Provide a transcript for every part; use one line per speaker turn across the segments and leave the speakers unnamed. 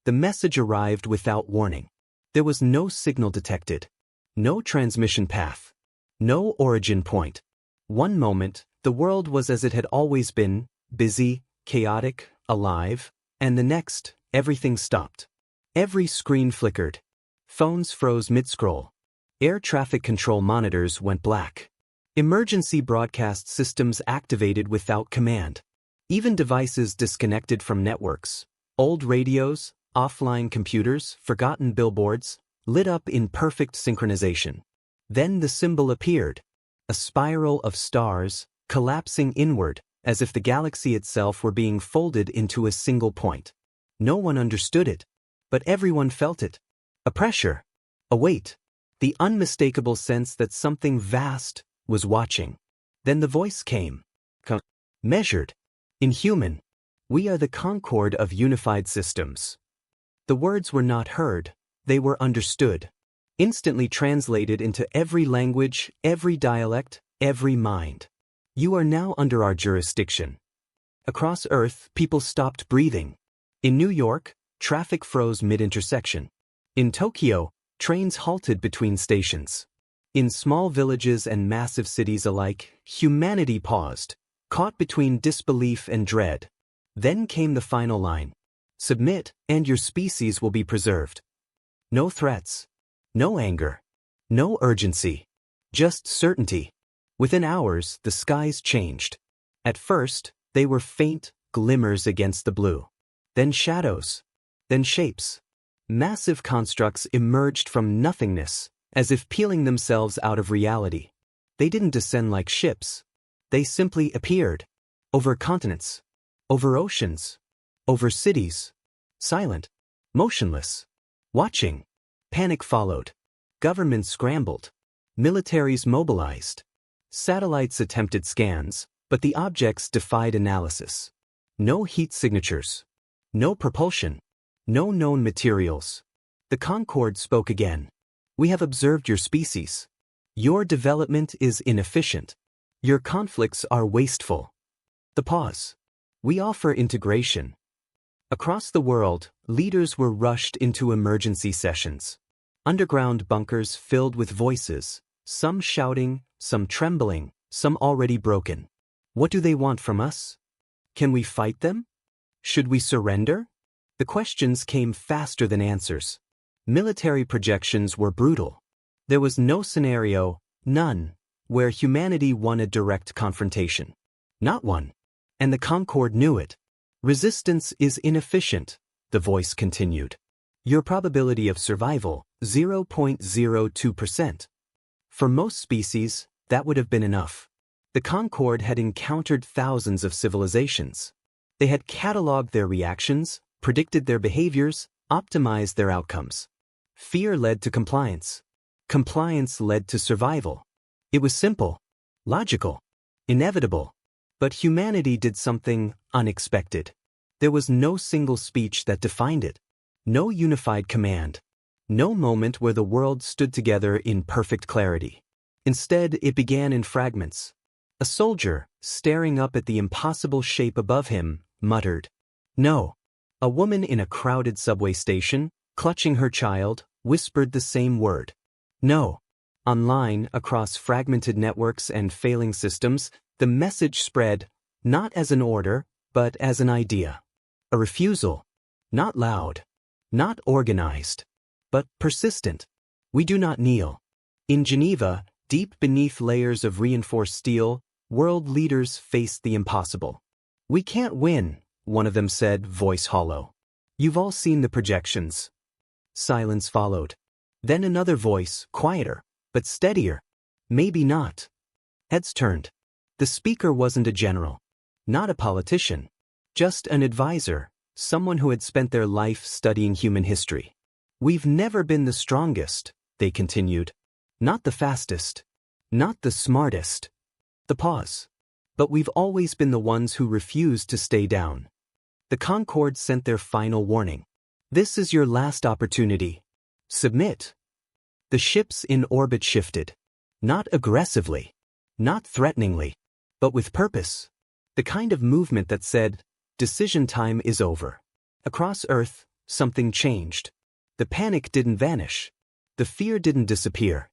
The message arrived without warning. There was no signal detected. No transmission path. No origin point. One moment, the world was as it had always been, busy, chaotic, alive, and the next, everything stopped. Every screen flickered. Phones froze mid-scroll. Air traffic control monitors went black. Emergency broadcast systems activated without command. Even devices disconnected from networks. Old radios, offline computers, forgotten billboards, lit up in perfect synchronization. Then the symbol appeared. A spiral of stars, collapsing inward, as if the galaxy itself were being folded into a single point. No one understood it, but everyone felt it. A pressure. A weight. The unmistakable sense that something vast was watching. Then the voice came. Measured. Inhuman. We are the concord of unified systems. The words were not heard, they were understood. Instantly translated into every language, every dialect, every mind. You are now under our jurisdiction. Across Earth, people stopped breathing. In New York, traffic froze mid-intersection. In Tokyo, trains halted between stations. In small villages and massive cities alike, humanity paused, caught between disbelief and dread. Then came the final line. Submit, and your species will be preserved. No threats. No anger. No urgency. Just certainty. Within hours, the skies changed. At first, they were faint glimmers against the blue. Then shadows. Then shapes. Massive constructs emerged from nothingness, as if peeling themselves out of reality. They didn't descend like ships. They simply appeared. Over continents. Over oceans. Over cities. Silent. Motionless. Watching. Panic followed. Governments scrambled. Militaries mobilized. Satellites attempted scans, but the objects defied analysis. No heat signatures. No propulsion. No known materials. The Concorde spoke again. We have observed your species. Your development is inefficient. Your conflicts are wasteful. The pause. We offer integration. Across the world, leaders were rushed into emergency sessions. Underground bunkers filled with voices, some shouting, some trembling, some already broken. What do they want from us? Can we fight them? Should we surrender? The questions came faster than answers. Military projections were brutal. There was no scenario, none, where humanity won a direct confrontation. Not one. And the Concorde knew it. Resistance is inefficient, the voice continued. Your probability of survival, 0.02%. For most species, that would have been enough. The Concorde had encountered thousands of civilizations. They had cataloged their reactions, predicted their behaviors, optimized their outcomes. Fear led to compliance. Compliance led to survival. It was simple, logical, inevitable. But humanity did something unexpected. There was no single speech that defined it. No unified command. No moment where the world stood together in perfect clarity. Instead, it began in fragments. A soldier, staring up at the impossible shape above him, muttered, "No." A woman in a crowded subway station, clutching her child, whispered the same word. "No." Online, across fragmented networks and failing systems, the message spread, not as an order, but as an idea. A refusal. Not loud. Not organized. But persistent. We do not kneel. In Geneva, deep beneath layers of reinforced steel, world leaders faced the impossible. "We can't win," one of them said, voice hollow. "You've all seen the projections." Silence followed. Then another voice, quieter, but steadier. "Maybe not." Heads turned. The speaker wasn't a general. Not a politician. Just an advisor, someone who had spent their life studying human history. "We've never been the strongest," they continued. "Not the fastest. Not the smartest." The pause. "But we've always been the ones who refused to stay down." The Concorde sent their final warning. "This is your last opportunity. Submit." The ships in orbit shifted. Not aggressively. Not threateningly. But with purpose. The kind of movement that said, decision time is over. Across Earth, something changed. The panic didn't vanish. The fear didn't disappear.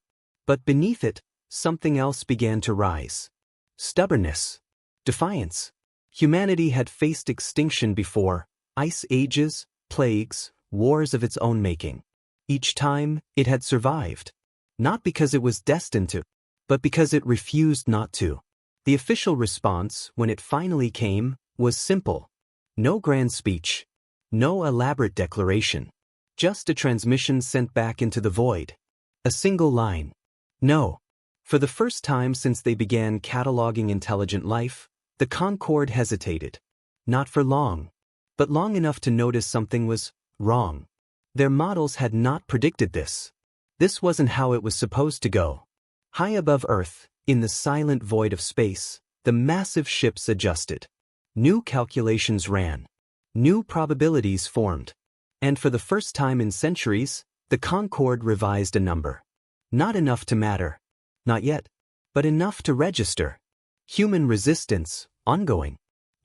But beneath it, something else began to rise. Stubbornness. Defiance. Humanity had faced extinction before, ice ages, plagues, wars of its own making. Each time, it had survived. Not because it was destined to, but because it refused not to. The official response, when it finally came, was simple. No grand speech. No elaborate declaration. Just a transmission sent back into the void. A single line. No. For the first time since they began cataloging intelligent life, the Concorde hesitated. Not for long, but long enough to notice something was wrong. Their models had not predicted this. This wasn't how it was supposed to go. High above Earth, in the silent void of space, the massive ships adjusted. New calculations ran. New probabilities formed. And for the first time in centuries, the Concorde revised a number. Not enough to matter. Not yet. But enough to register. Human resistance, ongoing.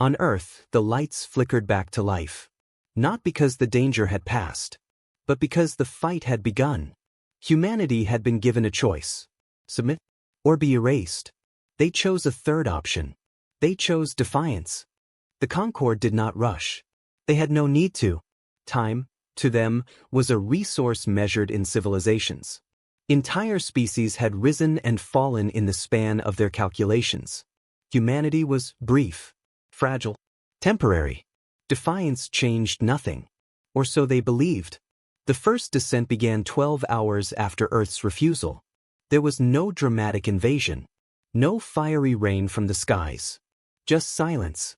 On Earth, the lights flickered back to life. Not because the danger had passed, but because the fight had begun. Humanity had been given a choice. Submit or be erased. They chose a third option. They chose defiance. The Concorde did not rush. They had no need to. Time, to them, was a resource measured in civilizations. Entire species had risen and fallen in the span of their calculations. Humanity was brief, fragile, temporary. Defiance changed nothing. Or so they believed. The first descent began 12 hours after Earth's refusal. There was no dramatic invasion. No fiery rain from the skies. Just silence.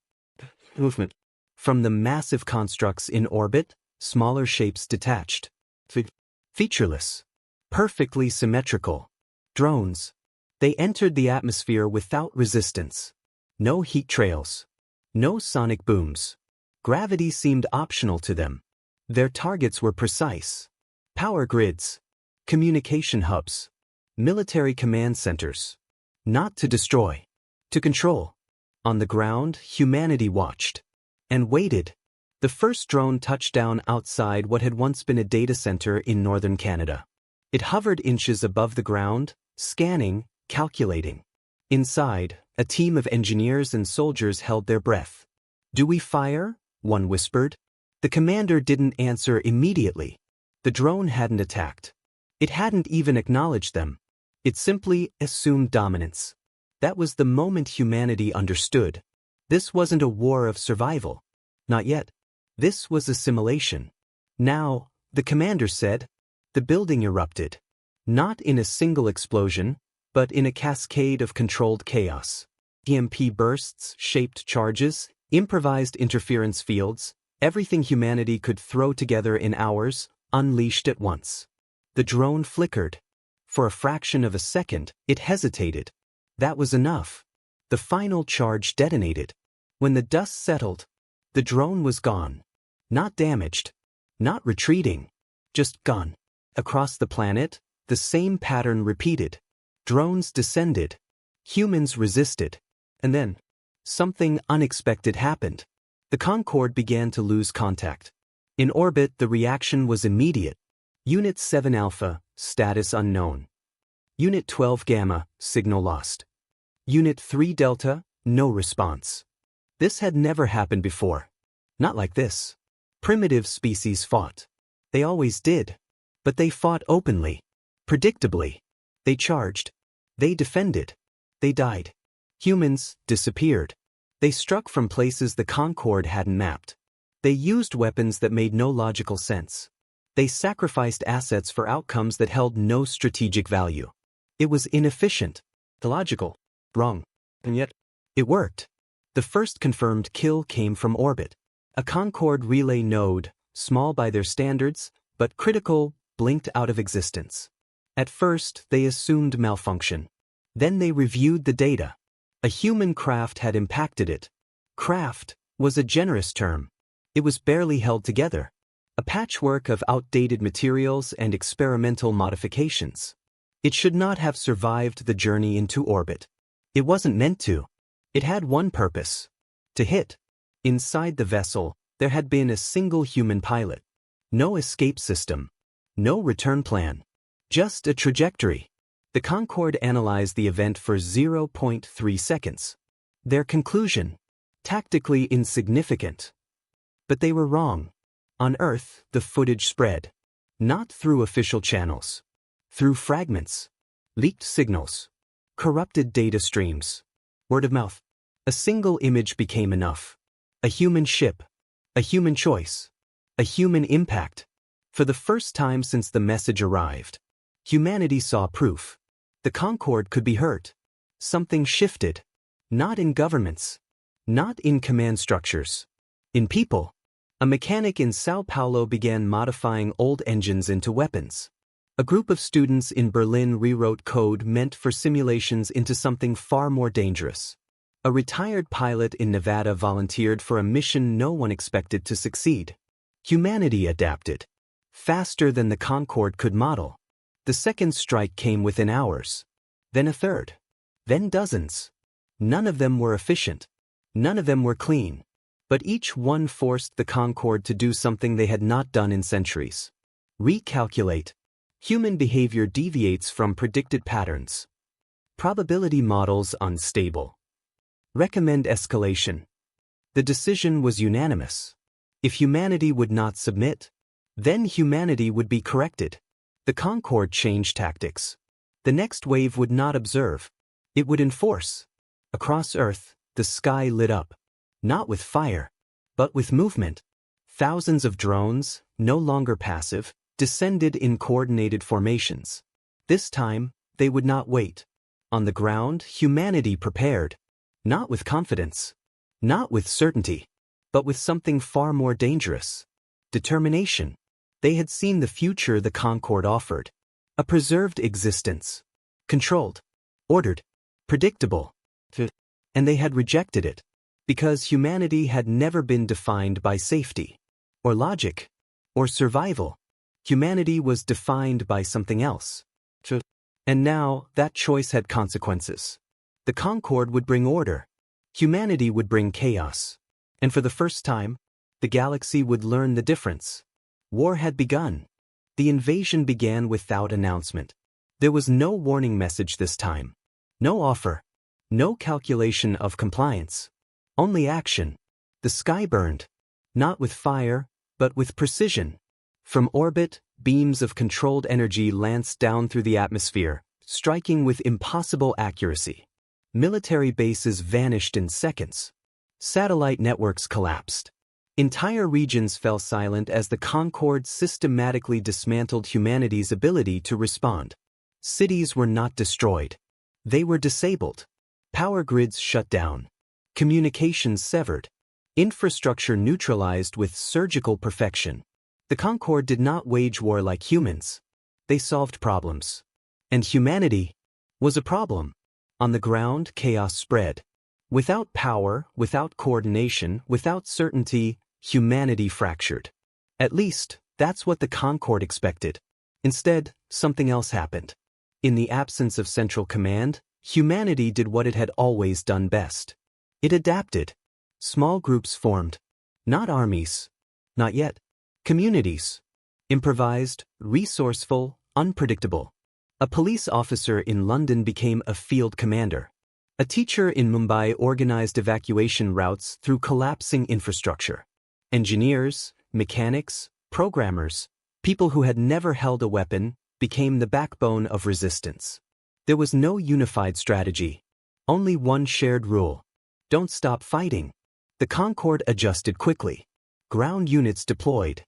Movement. From the massive constructs in orbit, smaller shapes detached. Featureless. Perfectly symmetrical. Drones. They entered the atmosphere without resistance. No heat trails. No sonic booms. Gravity seemed optional to them. Their targets were precise. Power grids. Communication hubs. Military command centers. Not to destroy. To control. On the ground, humanity watched. And waited. The first drone touched down outside what had once been a data center in northern Canada. It hovered inches above the ground, scanning, calculating. Inside, a team of engineers and soldiers held their breath. "Do we fire?" one whispered. The commander didn't answer immediately. The drone hadn't attacked. It hadn't even acknowledged them. It simply assumed dominance. That was the moment humanity understood. This wasn't a war of survival. Not yet. This was assimilation. Now, the commander said, the building erupted. Not in a single explosion, but in a cascade of controlled chaos. EMP bursts, shaped charges, improvised interference fields, everything humanity could throw together in hours, unleashed at once. The drone flickered. For a fraction of a second, it hesitated. That was enough. The final charge detonated. When the dust settled, the drone was gone. Not damaged. Not retreating. Just gone. Across the planet, the same pattern repeated. Drones descended. Humans resisted. And then, something unexpected happened. The Concorde began to lose contact. In orbit, the reaction was immediate. Unit 7 Alpha, status unknown. Unit 12 Gamma, signal lost. Unit 3 Delta, no response. This had never happened before. Not like this. Primitive species fought. They always did. But they fought openly. Predictably. They charged. They defended. They died. Humans disappeared. They struck from places the Concorde hadn't mapped. They used weapons that made no logical sense. They sacrificed assets for outcomes that held no strategic value. It was inefficient, illogical, wrong, and yet, it worked. The first confirmed kill came from orbit. A Concorde relay node, small by their standards, but critical, blinked out of existence. At first, they assumed malfunction. Then they reviewed the data. A human craft had impacted it. Craft was a generous term. It was barely held together. A patchwork of outdated materials and experimental modifications. It should not have survived the journey into orbit. It wasn't meant to. It had one purpose. To hit. Inside the vessel, there had been a single human pilot. No escape system. No return plan. Just a trajectory. The Concorde analyzed the event for 0.3 seconds. Their conclusion: tactically insignificant. But they were wrong. On Earth, the footage spread. Not through official channels. Through fragments. Leaked signals. Corrupted data streams. Word of mouth. A single image became enough. A human ship. A human choice. A human impact. For the first time since the message arrived, humanity saw proof. The Concorde could be hurt. Something shifted. Not in governments. Not in command structures. In people. A mechanic in Sao Paulo began modifying old engines into weapons. A group of students in Berlin rewrote code meant for simulations into something far more dangerous. A retired pilot in Nevada volunteered for a mission no one expected to succeed. Humanity adapted. Faster than the Concorde could model. The second strike came within hours. Then a third. Then dozens. None of them were efficient. None of them were clean. But each one forced the Concorde to do something they had not done in centuries. Recalculate. Human behavior deviates from predicted patterns. Probability models unstable. Recommend escalation. The decision was unanimous. If humanity would not submit, then humanity would be corrected. The Concorde changed tactics. The next wave would not observe. It would enforce. Across Earth, the sky lit up. Not with fire, but with movement. Thousands of drones, no longer passive, descended in coordinated formations. This time, they would not wait. On the ground, humanity prepared. Not with confidence. Not with certainty. But with something far more dangerous. Determination. They had seen the future the Concorde offered. A preserved existence. Controlled. Ordered. Predictable. And they had rejected it. Because humanity had never been defined by safety. Or logic. Or survival. Humanity was defined by something else. And now, that choice had consequences. The Concorde would bring order. Humanity would bring chaos. And for the first time, the galaxy would learn the difference. War had begun. The invasion began without announcement. There was no warning message this time. No offer. No calculation of compliance. Only action. The sky burned. Not with fire, but with precision. From orbit, beams of controlled energy lanced down through the atmosphere, striking with impossible accuracy. Military bases vanished in seconds. Satellite networks collapsed. Entire regions fell silent as the Concorde systematically dismantled humanity's ability to respond. Cities were not destroyed. They were disabled. Power grids shut down. Communications severed. Infrastructure neutralized with surgical perfection. The Concorde did not wage war like humans. They solved problems. And humanity was a problem. On the ground, chaos spread. Without power, without coordination, without certainty, humanity fractured. At least, that's what the Concorde expected. Instead, something else happened. In the absence of central command, humanity did what it had always done best. It adapted. Small groups formed. Not armies. Not yet. Communities. Improvised, resourceful, unpredictable. A police officer in London became a field commander. A teacher in Mumbai organized evacuation routes through collapsing infrastructure. Engineers, mechanics, programmers, people who had never held a weapon, became the backbone of resistance. There was no unified strategy. Only one shared rule. Don't stop fighting. The Concorde adjusted quickly. Ground units deployed.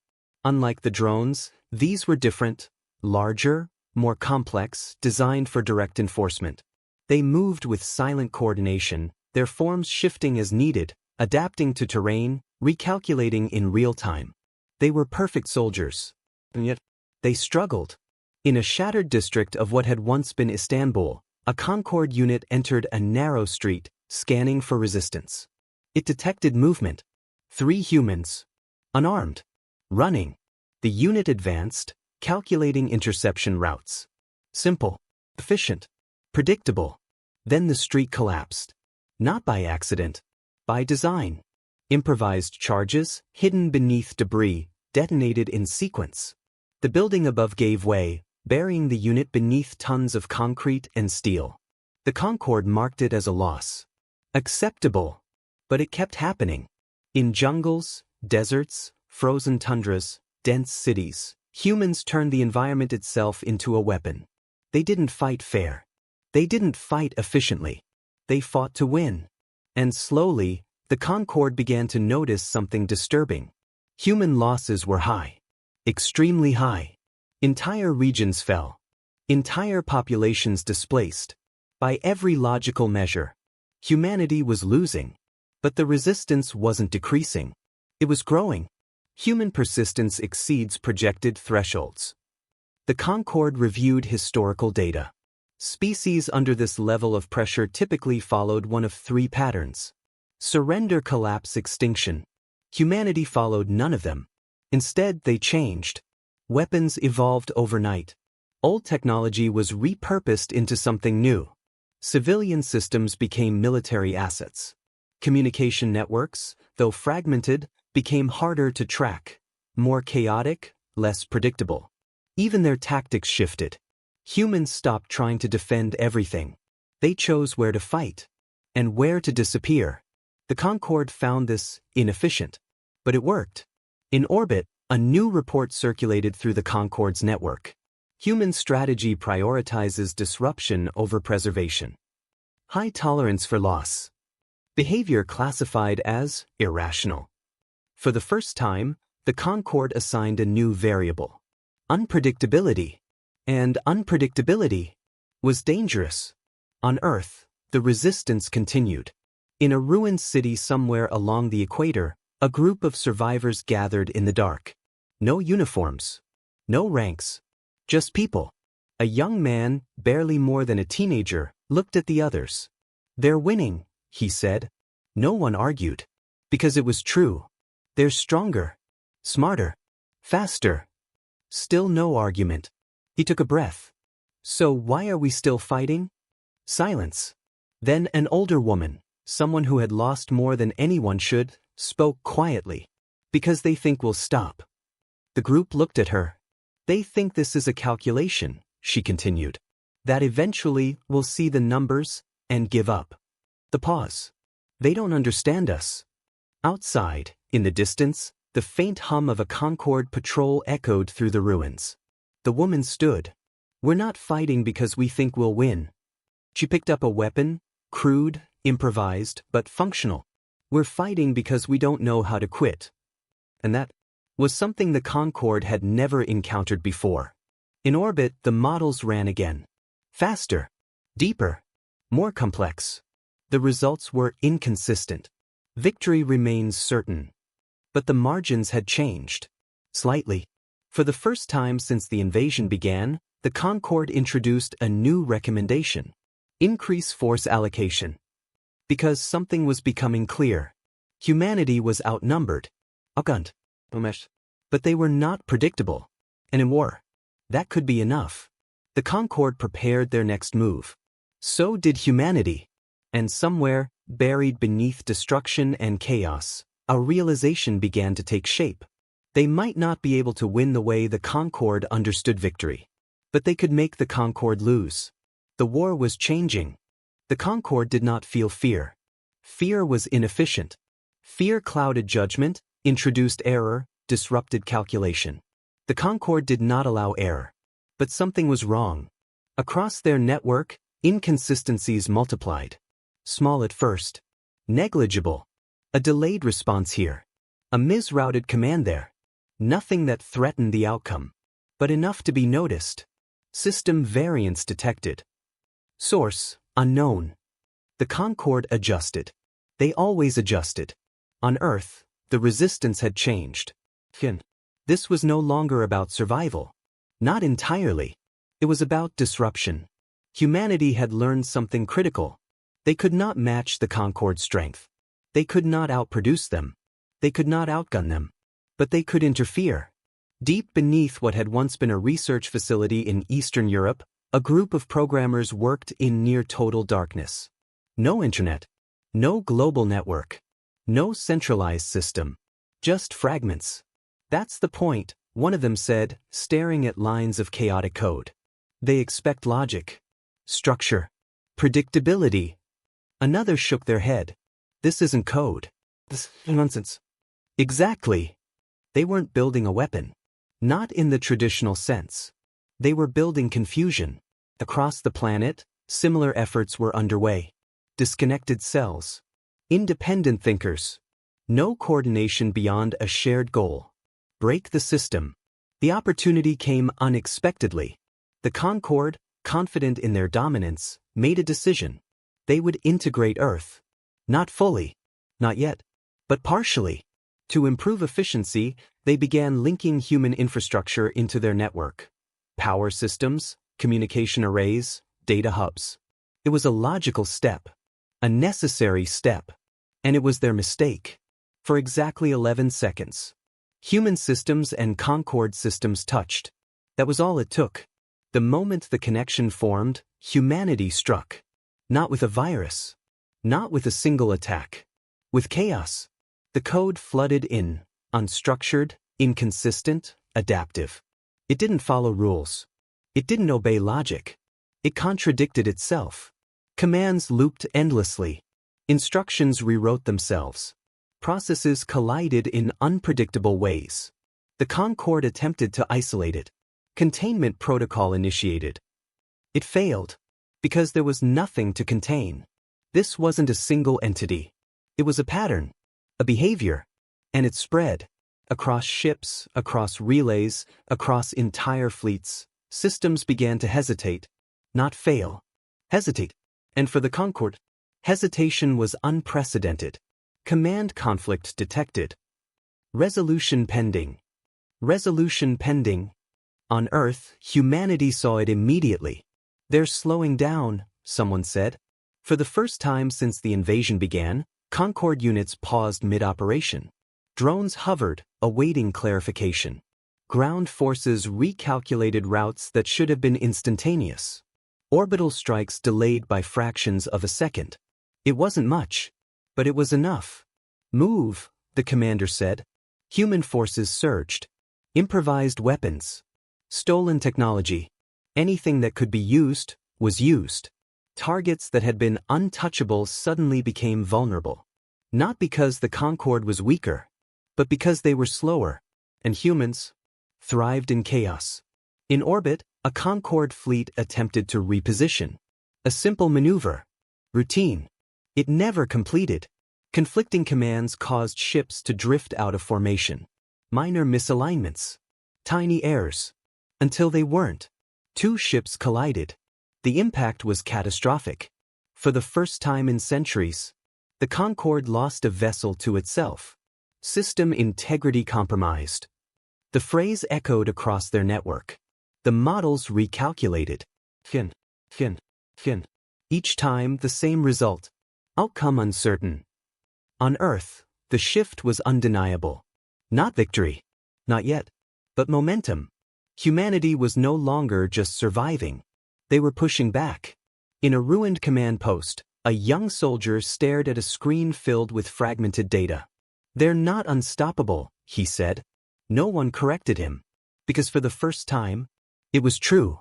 Unlike the drones, these were different, larger, more complex, designed for direct enforcement. They moved with silent coordination, their forms shifting as needed, adapting to terrain, recalculating in real time. They were perfect soldiers. And yet, they struggled. In a shattered district of what had once been Istanbul, a Concorde unit entered a narrow street, scanning for resistance. It detected movement. 3 humans. Unarmed. Running. The unit advanced, calculating interception routes. Simple. Efficient. Predictable. Then the street collapsed. Not by accident. By design. Improvised charges, hidden beneath debris, detonated in sequence. The building above gave way, burying the unit beneath tons of concrete and steel. The Concorde marked it as a loss. Acceptable. But it kept happening. In jungles, deserts, frozen tundras, dense cities, humans turned the environment itself into a weapon. They didn't fight fair. They didn't fight efficiently. They fought to win. And slowly, the Concorde began to notice something disturbing. Human losses were high. Extremely high. Entire regions fell. Entire populations displaced. By every logical measure, humanity was losing. But the resistance wasn't decreasing. It was growing. Human persistence exceeds projected thresholds. The Concorde reviewed historical data. Species under this level of pressure typically followed one of three patterns: surrender, collapse, extinction. Humanity followed none of them. Instead, they changed. Weapons evolved overnight. Old technology was repurposed into something new. Civilian systems became military assets. Communication networks, though fragmented, became harder to track, more chaotic, less predictable. Even their tactics shifted. Humans stopped trying to defend everything. They chose where to fight and where to disappear. The Concorde found this inefficient, but it worked. In orbit, a new report circulated through the Concorde's network. Human strategy prioritizes disruption over preservation. High tolerance for loss. Behavior classified as irrational. For the first time, the Concorde assigned a new variable: unpredictability. And unpredictability was dangerous. On Earth, the resistance continued. In a ruined city somewhere along the equator, a group of survivors gathered in the dark. No uniforms. No ranks. Just people. A young man, barely more than a teenager, looked at the others. "They're winning," he said. No one argued. Because it was true. "They're stronger. Smarter. Faster." Still no argument. He took a breath. "So why are we still fighting?" Silence. Then an older woman, someone who had lost more than anyone should, spoke quietly. "Because they think we'll stop." The group looked at her. "They think this is a calculation," she continued. "That eventually we'll see the numbers and give up." The pause. "They don't understand us." Outside, in the distance, the faint hum of a Concorde patrol echoed through the ruins. The woman stood. "We're not fighting because we think we'll win." She picked up a weapon, crude, improvised, but functional. "We're fighting because we don't know how to quit." And that was something the Concorde had never encountered before. In orbit, the models ran again. Faster. Deeper. More complex. The results were inconsistent. Victory remains certain. But the margins had changed. Slightly. For the first time since the invasion began, the Concorde introduced a new recommendation: increase force allocation. Because something was becoming clear. Humanity was outnumbered. Outgunned. But they were not predictable. And in war, that could be enough. The Concorde prepared their next move. So did humanity. And somewhere, buried beneath destruction and chaos, a realization began to take shape. They might not be able to win the way the Concorde understood victory. But they could make the Concorde lose. The war was changing. The Concorde did not feel fear. Fear was inefficient. Fear clouded judgment, introduced error, disrupted calculation. The Concorde did not allow error. But something was wrong. Across their network, inconsistencies multiplied. Small at first. Negligible. A delayed response here. A misrouted command there. Nothing that threatened the outcome. But enough to be noticed. System variance detected. Source, unknown. The Concorde adjusted. They always adjusted. On Earth, the resistance had changed. This was no longer about survival. Not entirely. It was about disruption. Humanity had learned something critical. They could not match the Concorde's strength. They could not outproduce them. They could not outgun them. But they could interfere. Deep beneath what had once been a research facility in Eastern Europe, a group of programmers worked in near-total darkness. No internet. No global network. No centralized system. Just fragments. That's the point, one of them said, staring at lines of chaotic code. They expect logic, structure, predictability. Another shook their head. This isn't code. This is nonsense. Exactly. They weren't building a weapon. Not in the traditional sense. They were building confusion. Across the planet, similar efforts were underway. Disconnected cells. Independent thinkers. No coordination beyond a shared goal. Break the system. The opportunity came unexpectedly. The Concord, confident in their dominance, made a decision. They would integrate Earth. Not fully. Not yet. But partially. To improve efficiency, they began linking human infrastructure into their network. Power systems, communication arrays, data hubs. It was a logical step. A necessary step. And it was their mistake. For exactly 11 seconds. Human systems and Concord systems touched. That was all it took. The moment the connection formed, humanity struck. Not with a virus. Not with a single attack. With chaos. The code flooded in, unstructured, inconsistent, adaptive. It didn't follow rules. It didn't obey logic. It contradicted itself. Commands looped endlessly. Instructions rewrote themselves. Processes collided in unpredictable ways. The Concord attempted to isolate it. Containment protocol initiated. It failed. Because there was nothing to contain. This wasn't a single entity. It was a pattern. A behavior. And it spread. Across ships, across relays, across entire fleets, systems began to hesitate. Not fail. Hesitate. And for the Concord, hesitation was unprecedented. Command conflict detected. Resolution pending. Resolution pending. On Earth, humanity saw it immediately. They're slowing down, someone said. For the first time since the invasion began, Concord units paused mid-operation. Drones hovered, awaiting clarification. Ground forces recalculated routes that should have been instantaneous. Orbital strikes delayed by fractions of a second. It wasn't much, but it was enough. Move, the commander said. Human forces surged. Improvised weapons. Stolen technology. Anything that could be used, was used. Targets that had been untouchable suddenly became vulnerable. Not because the Concord was weaker, but because they were slower, and humans thrived in chaos. In orbit, a Concord fleet attempted to reposition. A simple maneuver. Routine. It never completed. Conflicting commands caused ships to drift out of formation. Minor misalignments. Tiny errors. Until they weren't. Two ships collided. The impact was catastrophic. For the first time in centuries, the Concord lost a vessel to itself. System integrity compromised. The phrase echoed across their network. The models recalculated. Fin. Each time the same result. Outcome uncertain. On Earth, the shift was undeniable. Not victory. Not yet. But momentum. Humanity was no longer just surviving. They were pushing back. In a ruined command post, a young soldier stared at a screen filled with fragmented data. They're not unstoppable, he said. No one corrected him. Because for the first time, it was true.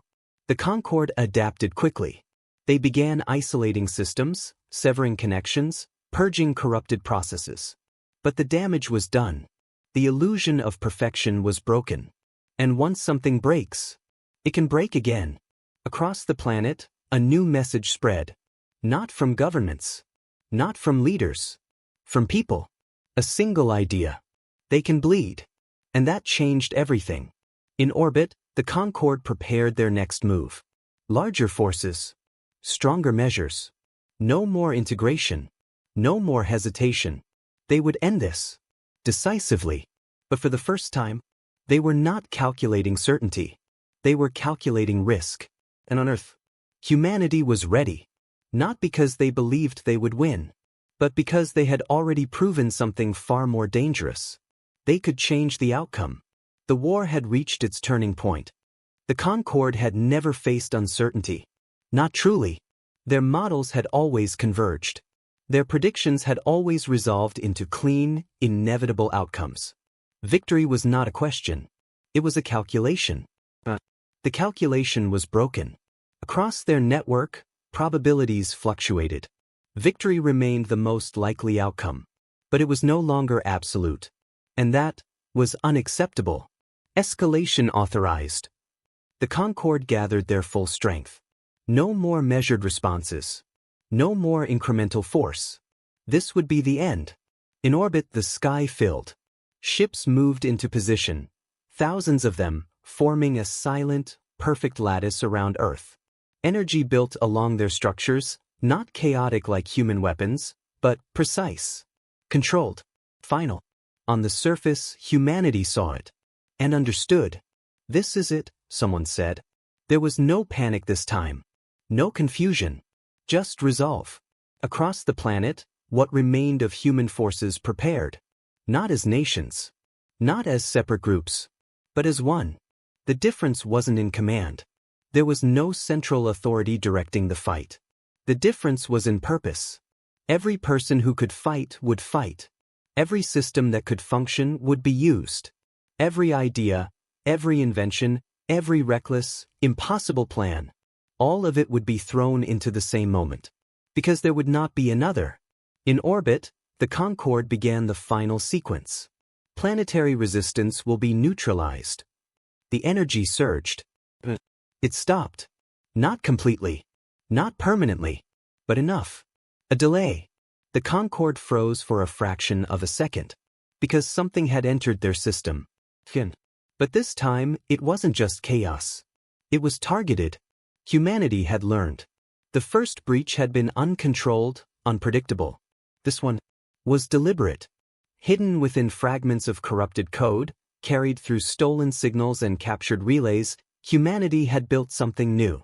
The Concord adapted quickly. They began isolating systems, severing connections, purging corrupted processes. But the damage was done. The illusion of perfection was broken. And once something breaks, it can break again. Across the planet, a new message spread. Not from governments. Not from leaders. From people. A single idea. They can bleed. And that changed everything. In orbit, the Concord prepared their next move. Larger forces. Stronger measures. No more integration. No more hesitation. They would end this. Decisively. But for the first time, they were not calculating certainty. They were calculating risk. And on Earth, humanity was ready. Not because they believed they would win, but because they had already proven something far more dangerous. They could change the outcome. The war had reached its turning point. The Concord had never faced uncertainty. Not truly. Their models had always converged. Their predictions had always resolved into clean, inevitable outcomes. Victory was not a question. It was a calculation. The calculation was broken. Across their network, probabilities fluctuated. Victory remained the most likely outcome. But it was no longer absolute. And that was unacceptable. Escalation authorized. The Concorde gathered their full strength. No more measured responses. No more incremental force. This would be the end. In orbit, the sky filled. Ships moved into position. Thousands of them, forming a silent, perfect lattice around Earth. Energy built along their structures, not chaotic like human weapons, but precise. Controlled. Final. On the surface, humanity saw it. And understood. This is it, someone said. There was no panic this time. No confusion. Just resolve. Across the planet, what remained of human forces prepared. Not as nations. Not as separate groups. But as one. The difference wasn't in command. There was no central authority directing the fight. The difference was in purpose. Every person who could fight would fight. Every system that could function would be used. Every idea, every invention, every reckless, impossible plan. All of it would be thrown into the same moment. Because there would not be another. In orbit, the Concorde began the final sequence. Planetary resistance will be neutralized. The energy surged. It stopped. Not completely. Not permanently. But enough. A delay. The Concorde froze for a fraction of a second. Because something had entered their system. But this time, it wasn't just chaos. It was targeted. Humanity had learned. The first breach had been uncontrolled, unpredictable. This one was deliberate. Hidden within fragments of corrupted code, carried through stolen signals and captured relays, humanity had built something new.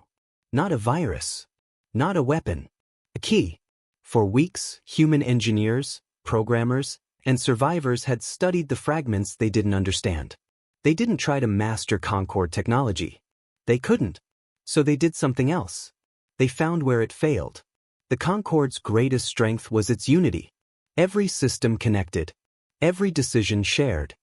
Not a virus. Not a weapon. A key. For weeks, human engineers, programmers, and survivors had studied the fragments they didn't understand. They didn't try to master Concorde technology. They couldn't. So they did something else. They found where it failed. The Concorde's greatest strength was its unity. Every system connected. Every decision shared.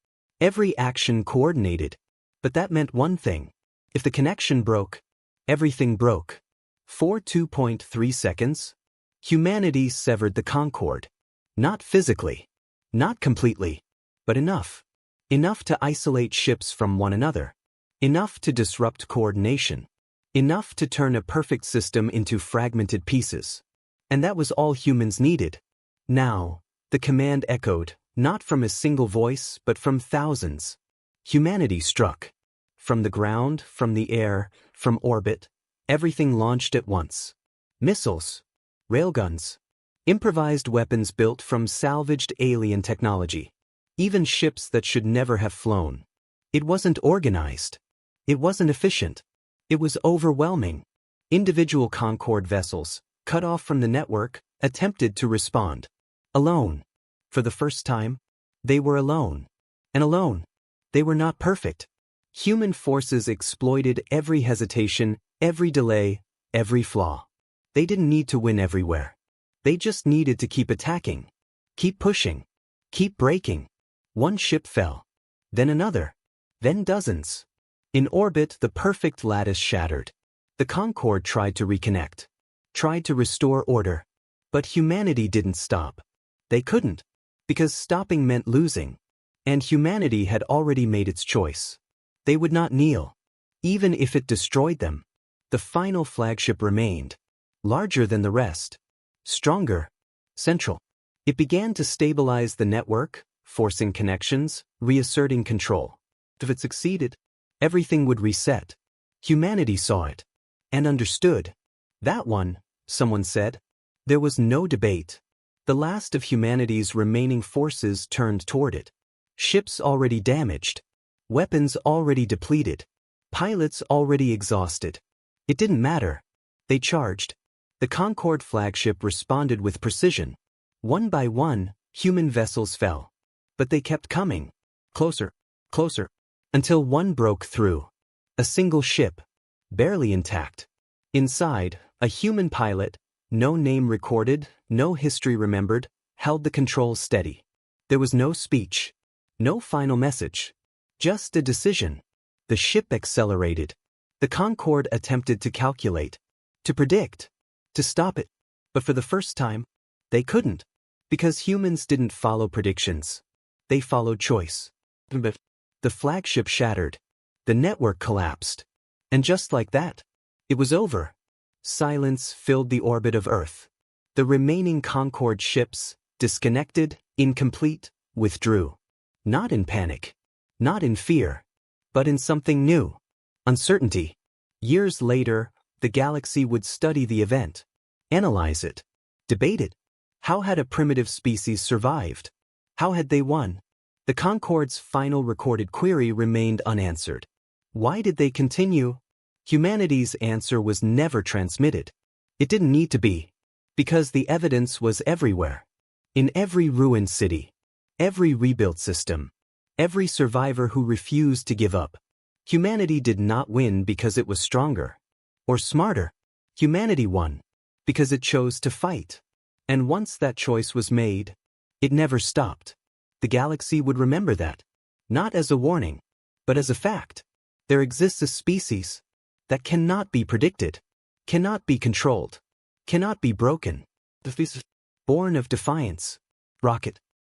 Every action coordinated. But that meant one thing. If the connection broke, everything broke. For 2.3 seconds, humanity severed the Concorde. Not physically. Not completely. But enough. Enough to isolate ships from one another. Enough to disrupt coordination. Enough to turn a perfect system into fragmented pieces. And that was all humans needed. Now, the command echoed, not from a single voice, but from thousands. Humanity struck. From the ground, from the air, from orbit, everything launched at once. Missiles. Railguns. Improvised weapons built from salvaged alien technology. Even ships that should never have flown. It wasn't organized. It wasn't efficient. It was overwhelming. Individual Concorde vessels, cut off from the network, attempted to respond. Alone. For the first time, they were alone. And alone. They were not perfect. Human forces exploited every hesitation, every delay, every flaw. They didn't need to win everywhere. They just needed to keep attacking. Keep pushing. Keep breaking. One ship fell. Then another. Then dozens. In orbit, the perfect lattice shattered. The Concorde tried to reconnect. Tried to restore order. But humanity didn't stop. They couldn't. Because stopping meant losing. And humanity had already made its choice. They would not kneel. Even if it destroyed them. The final flagship remained. Larger than the rest. Stronger. Central. It began to stabilize the network, forcing connections, reasserting control. If it succeeded, everything would reset. Humanity saw it. And understood. That one, someone said. There was no debate. The last of humanity's remaining forces turned toward it. Ships already damaged. Weapons already depleted. Pilots already exhausted. It didn't matter. They charged. The Concorde flagship responded with precision. One by one, human vessels fell. But they kept coming. Closer. Closer. Until one broke through. A single ship. Barely intact. Inside, a human pilot, no name recorded, no history remembered, held the controls steady. There was no speech. No final message. Just a decision. The ship accelerated. The Concorde attempted to calculate, to predict, to stop it. But for the first time, they couldn't. Because humans didn't follow predictions. They followed choice. The flagship shattered. The network collapsed. And just like that, it was over. Silence filled the orbit of Earth. The remaining Concorde ships, disconnected, incomplete, withdrew. Not in panic. Not in fear. But in something new. Uncertainty. Years later, the galaxy would study the event. Analyze it. Debate it. How had a primitive species survived? How had they won? The Concorde's final recorded query remained unanswered. Why did they continue? Humanity's answer was never transmitted. It didn't need to be. Because the evidence was everywhere. In every ruined city. Every rebuilt system. Every survivor who refused to give up. Humanity did not win because it was stronger. Or smarter. Humanity won. Because it chose to fight. And once that choice was made, it never stopped. The galaxy would remember that. Not as a warning, but as a fact. There exists a species that cannot be predicted, cannot be controlled, cannot be broken. Born of Defiance. Rocket.